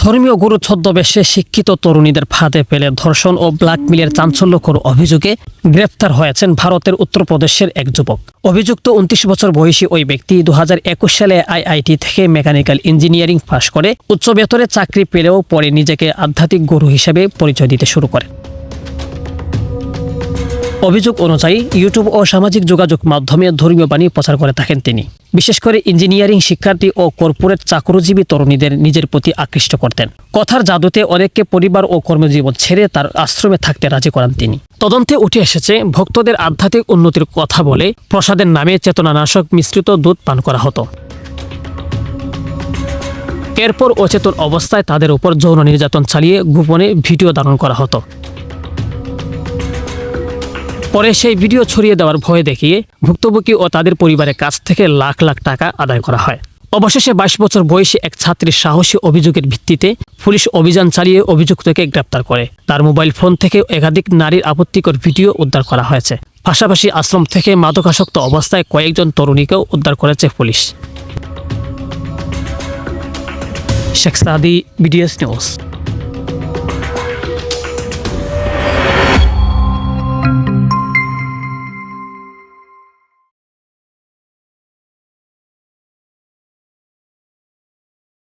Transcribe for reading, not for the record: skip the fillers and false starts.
ধর্মীয় গুরু ছদ্মবেশে শিক্ষিত তরুণীদের ফাঁদে ফেলে ধর্ষণ ও ব্ল্যাকমেইলের চাঞ্চল্যকর অভিযোগে গ্রেফতার হয়েছেন ভারতের উত্তরপ্রদেশের এক যুবক। অভিযুক্ত 29 বছর বয়সী ওই ব্যক্তি 2021 সালে আইআইটি থেকে মেকানিক্যাল ইঞ্জিনিয়ারিং পাশ করে উচ্চ বেতনে চাকরি পেলেও পরে নিজেকে আধ্যাত্মিক গুরু হিসেবে পরিচয় দিতে শুরু করে। অভিযোগ অনুযায়ী ইউটিউব ও সামাজিক যোগাযোগ মাধ্যমে ধর্মীয় বাণী প্রচার করে থাকেন তিনি। বিশেষ করে ইঞ্জিনিয়ারিং শিক্ষার্থী ও কর্পোরেট চাকরিজীবী তরুণীদের নিজের প্রতি আকৃষ্ট করতেন। কথার জাদুতে অনেককে পরিবার ও কর্মজীবন ছেড়ে তার আশ্রমে থাকতে রাজি করান তিনি। তদন্তে উঠে এসেছে, ভক্তদের আধ্যাত্মিক উন্নতির কথা বলে প্রসাদের নামে চেতনানাশক মিশ্রিত দুধ পান করা হতো। এরপর অচেতন অবস্থায় তাদের উপর যৌন নির্যাতন চালিয়ে গোপনে ভিডিও ধারণ করা হতো। পরে সেই ভিডিও ছড়িয়ে দেওয়ার ভয় দেখিয়ে ভুক্তভোগী ও তাদের পরিবারের কাছ থেকে লাখ লাখ টাকা আদায় করা হয়। অবশেষে 22 বছর বয়সী এক ছাত্রীর সাহসী অভিযোগের ভিত্তিতে পুলিশ অভিযান চালিয়ে অভিযুক্তকে গ্রেপ্তার করে। তার মোবাইল ফোন থেকে একাধিক নারীর আপত্তিকর ভিডিও উদ্ধার করা হয়েছে। পাশাপাশি আশ্রম থেকে মাদকাসক্ত অবস্থায় কয়েকজন তরুণীকেও উদ্ধার করেছে পুলিশ। শেখ সাদি, বিডিএস নিউজ।